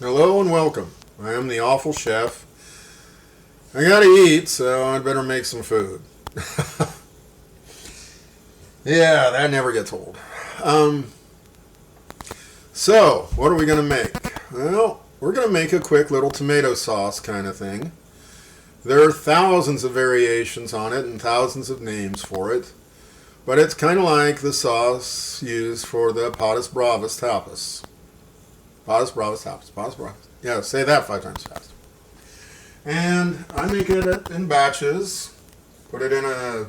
Hello and welcome. I am the awful chef. I gotta eat, so I'd better make some food. Yeah, that never gets old. So, what are we gonna make? Well, we're gonna make a quick little tomato sauce kind of thing. There are thousands of variations on it and thousands of names for it, but it's kind of like the sauce used for the Bravas Tapas. Bravas Tapas. Bravas. Yeah, say that 5 times fast. And I make it in batches, put it in a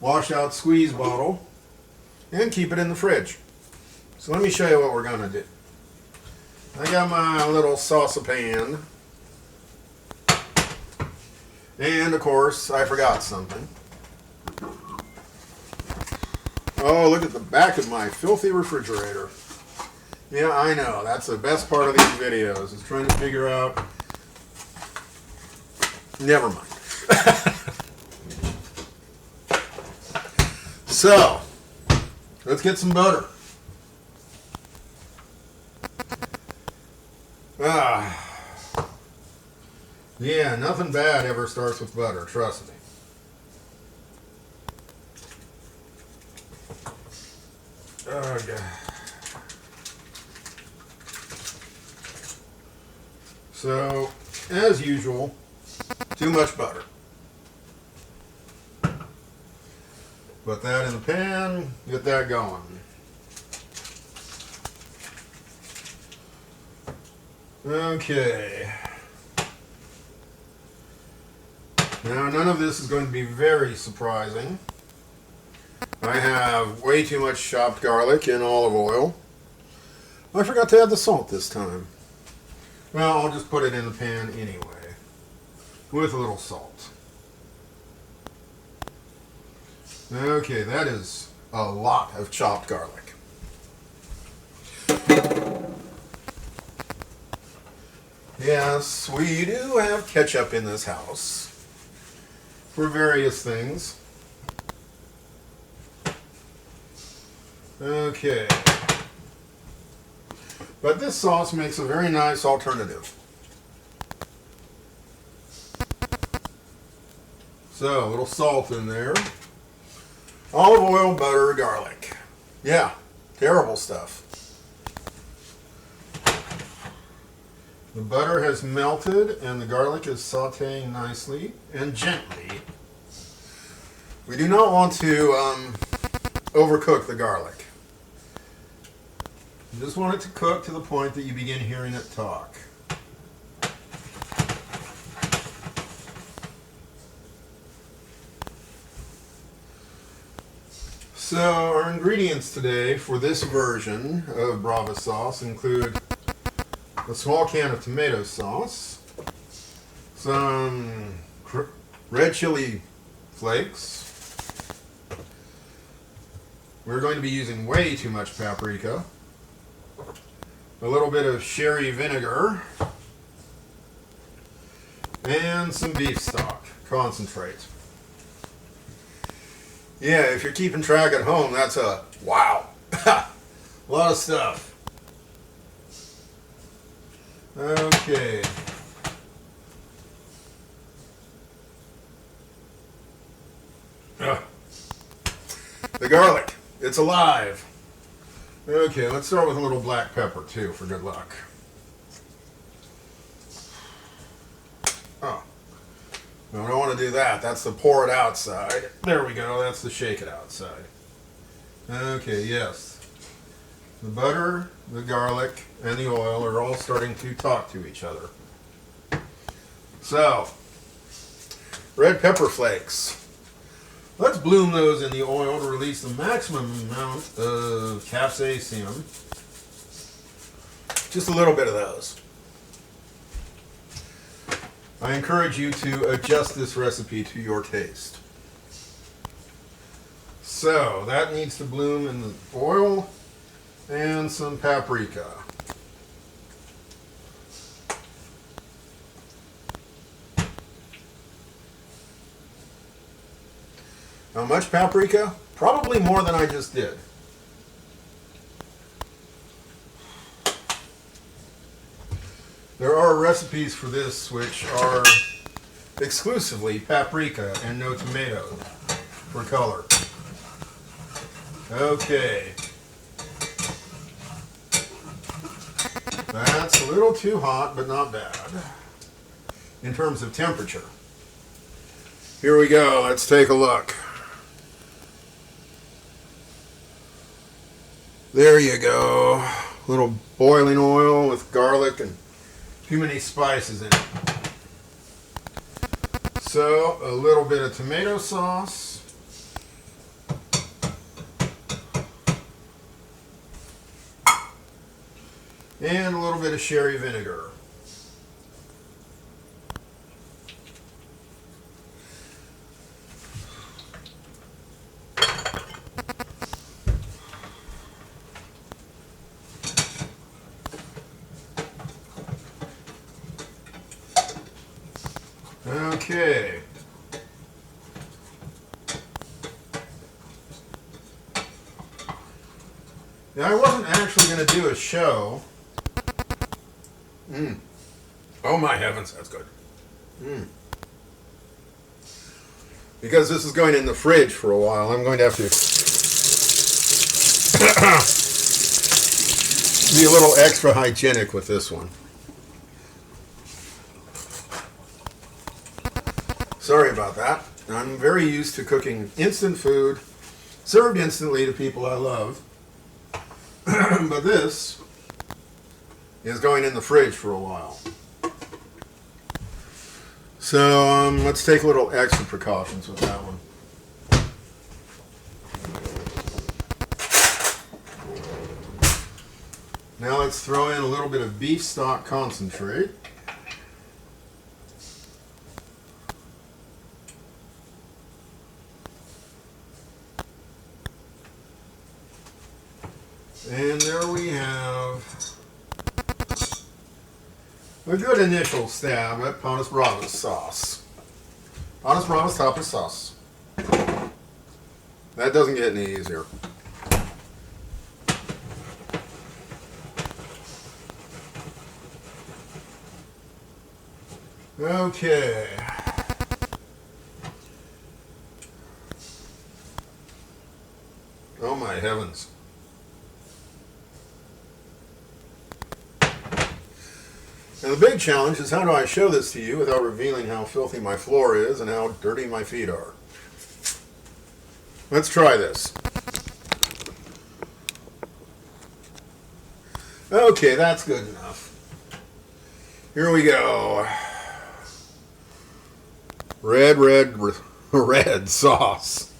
washed-out squeeze bottle, and keep it in the fridge. So let me show you what we're going to do. I got my little saucepan, and of course, I forgot something. Oh, look at the back of my filthy refrigerator. Yeah, I know. That's the best part of these videos, is trying to figure out. Never mind. So, let's get some butter. Yeah, nothing bad ever starts with butter, trust me. Oh, God. So, as usual, too much butter. Put that in the pan, get that going. Okay. Now, none of this is going to be very surprising. I have way too much chopped garlic in olive oil. I forgot to add the salt this time. Well, I'll just put it in the pan anyway, with a little salt. Okay, that is a lot of chopped garlic. Yes, we do have ketchup in this house for various things. Okay. But this sauce makes a very nice alternative. So, a little salt in there. Olive oil, butter, garlic. Yeah, terrible stuff. The butter has melted and the garlic is sauteing nicely and gently. We do not want to overcook the garlic. You just want it to cook to the point that you begin hearing it talk. So our ingredients today for this version of Bravas sauce include a small can of tomato sauce, some red chili flakes. We're going to be using way too much paprika. A little bit of sherry vinegar, and some beef stock, concentrate. Yeah, if you're keeping track at home, that's a wow. A lot of stuff. Okay. The garlic, it's alive. Okay, let's start with a little black pepper, too, for good luck. Oh. No, I don't want to do that. That's the pour it outside. There we go. That's the shake it outside. Okay, yes. The butter, the garlic, and the oil are all starting to talk to each other. So, red pepper flakes. Let's bloom those in the oil to release the maximum amount of capsaicin. Just a little bit of those. I encourage you to adjust this recipe to your taste. So, that needs to bloom in the oil, and some paprika. How much paprika? Probably more than I just did. There are recipes for this which are exclusively paprika and no tomato for color. Okay. That's a little too hot, but not bad in terms of temperature. Here we go. Let's take a look. There you go. A little boiling oil with garlic and too many spices in it. So, a little bit of tomato sauce. And a little bit of sherry vinegar. Okay. Now I wasn't actually going to do a show. Oh my heavens, that's good. Because this is going in the fridge for a while, I'm going to have to be a little extra hygienic with this one. Sorry about that. I'm very used to cooking instant food, served instantly to people I love. But this is going in the fridge for a while. So let's take a little extra precautions with that one. Now let's throw in a little bit of beef stock concentrate. And there we have a good initial stab at Bravas sauce. Bravas Tapas sauce. That doesn't get any easier. Okay. Oh my heavens. Now the big challenge is, how do I show this to you without revealing how filthy my floor is and how dirty my feet are? Let's try this. Okay, that's good enough. Here we go. Red sauce.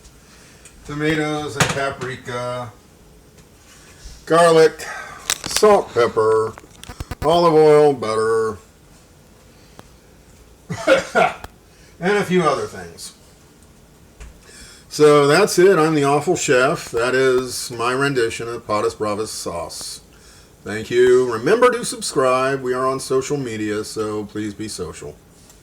Tomatoes and paprika. Garlic. Salt, pepper. Olive oil, butter, and a few other things. So that's it. I'm the Awful Chef. That is my rendition of Bravas sauce. Thank you. Remember to subscribe. We are on social media, so please be social.